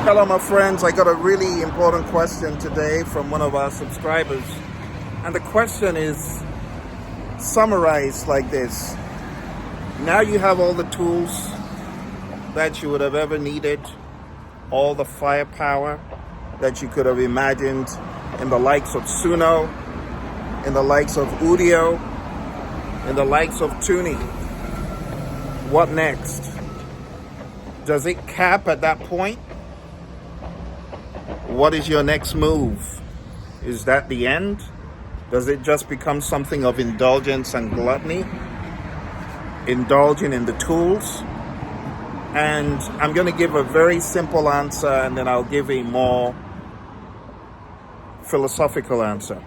Hello, my friends. I got a really important question today from one of our subscribers. And the question is summarized like this. Now you have all the tools that you would have ever needed, all the firepower that you could have imagined in the likes of Suno, in the likes of Udio, in the likes of Tunee. What next? Does it cap at that point? What is your next move? Is that the end? Does it just become something of indulgence and gluttony? Indulging in the tools? And I'm going to give a very simple answer, and then I'll give a more philosophical answer.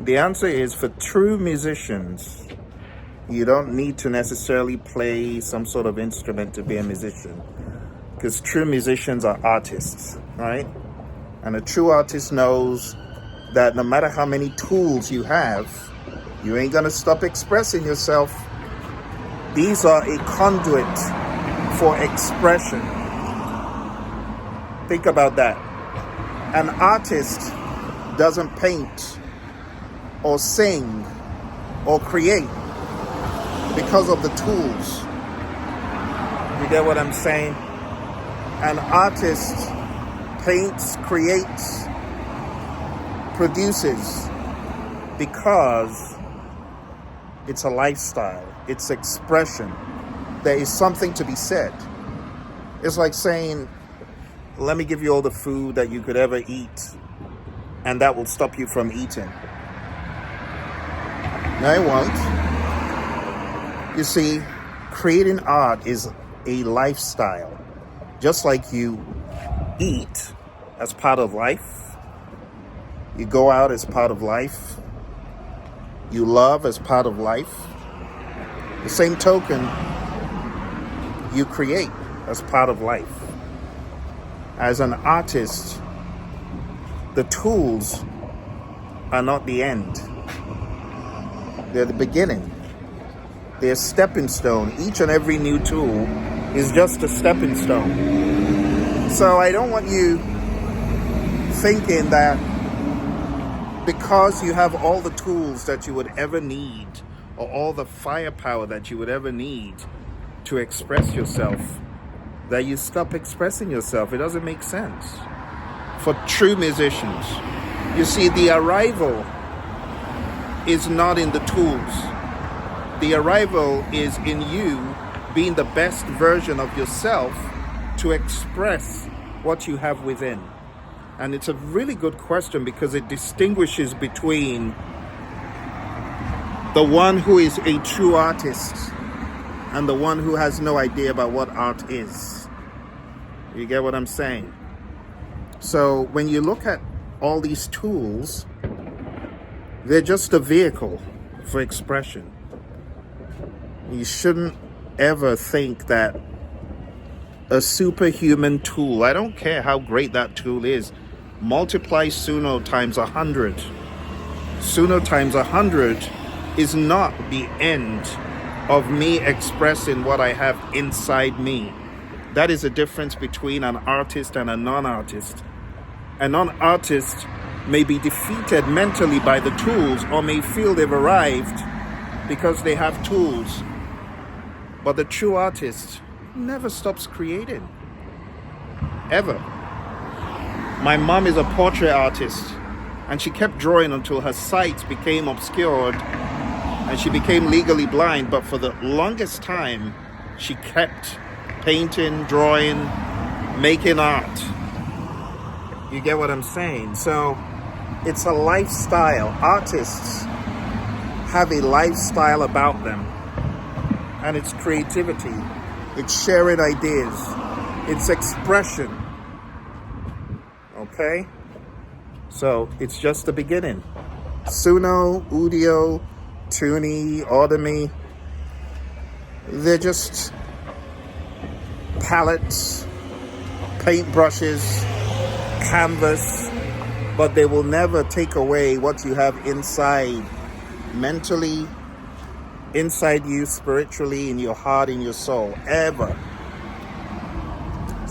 The answer is, for true musicians, you don't need to necessarily play some sort of instrument to be a musician. Because true musicians are artists, right? And a true artist knows that no matter how many tools you have, you ain't gonna stop expressing yourself. These are a conduit for expression. Think about that. An artist doesn't paint or sing or create because of the tools. You get what I'm saying? An artist paints, creates, produces because it's a lifestyle, it's expression. There is something to be said. It's like saying, let me give you all the food that you could ever eat, and that will stop you from eating. No, it won't. You see, creating art is a lifestyle. Just like you eat as part of life, you go out as part of life, you love as part of life, the same token, you create as part of life. As an artist, the tools are not the end. They're the beginning. They're a stepping stone. Each and every new tool is just a stepping stone. So I don't want you thinking that because you have all the tools that you would ever need, or all the firepower that you would ever need to express yourself, that you stop expressing yourself. It doesn't make sense. For true musicians, you see, the arrival is not in the tools. The arrival is in you being the best version of yourself to express what you have within. And it's a really good question because it distinguishes between the one who is a true artist and the one who has no idea about what art is. You get what I'm saying? So when you look at all these tools, they're just a vehicle for expression. You shouldn't ever think that a superhuman tool, I don't care how great that tool is, multiply Suno times 100. Suno times 100 is not the end of me expressing what I have inside me. That is the difference between an artist and a non-artist. A non-artist may be defeated mentally by the tools, or may feel they've arrived because they have tools. But the true artist never stops creating. Ever. My mom is a portrait artist, and she kept drawing until her sight became obscured and she became legally blind. But for the longest time, she kept painting, drawing, making art. You get what I'm saying? So it's a lifestyle. Artists have a lifestyle about them. And it's creativity, it's sharing ideas, it's expression. Okay? So it's just the beginning. Suno, Udio, Tunee, Audimee, they're just palettes, paintbrushes, canvas, but they will never take away what you have inside, mentally, inside you, spiritually, in your heart, in your soul, ever.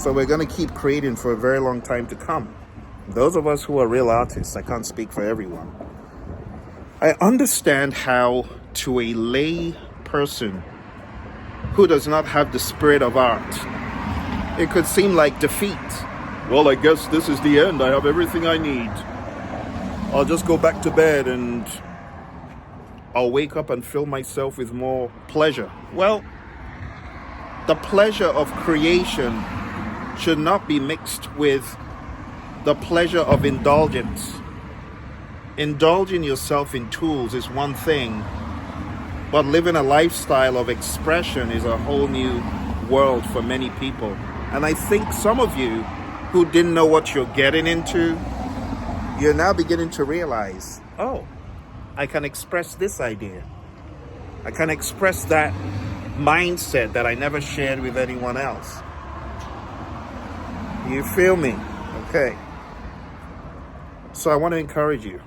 So we're going to keep creating for a very long time to come. Those of us who are real artists, I can't speak for everyone. I understand how, to a lay person who does not have the spirit of art, it could seem like defeat. Well, I guess this is the end. I have everything I need. I'll just go back to bed and I'll wake up and fill myself with more pleasure. Well, the pleasure of creation should not be mixed with the pleasure of indulgence. Indulging yourself in tools is one thing, but living a lifestyle of expression is a whole new world for many people. And I think some of you who didn't know what you're getting into, you're now beginning to realize, oh, I can express this idea. I can express that mindset that I never shared with anyone else. You feel me? Okay. So I want to encourage you.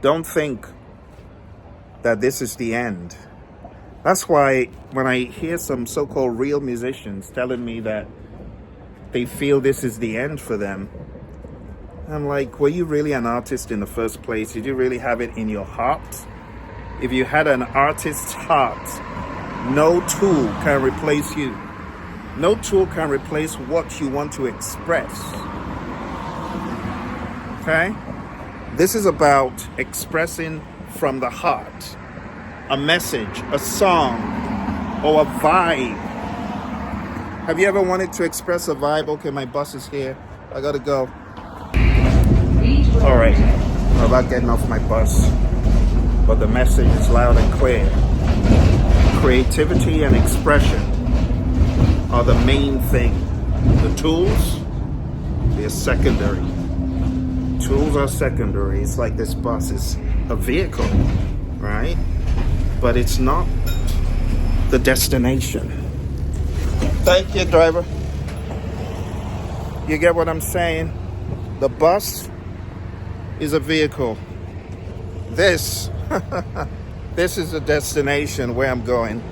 Don't think that this is the end. That's why when I hear some so-called real musicians telling me that they feel this is the end for them, I'm like, were you really an artist in the first place? Did you really have it in your heart? If you had an artist's heart, no tool can replace you. No tool can replace what you want to express. Okay? This is about expressing from the heart a message, a song, or a vibe. Have you ever wanted to express a vibe? Okay, my bus is here. I gotta go. All right, I'm about getting off my bus, but the message is loud and clear. Creativity and expression are the main thing. The tools, they're secondary. Tools are secondary. It's like this bus is a vehicle, right? But it's not the destination. Thank you, driver. You get what I'm saying? The bus is a vehicle. This is the destination where I'm going.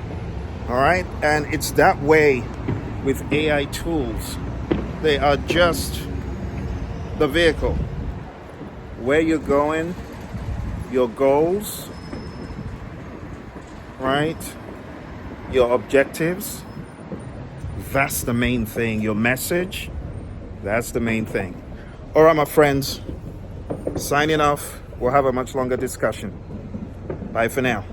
All right? And it's that way with AI tools. They are just the vehicle. Where you're going, your goals, right? Your objectives, that's the main thing. Your message, that's the main thing. All right, my friends, signing off. We'll have a much longer discussion. Bye for now.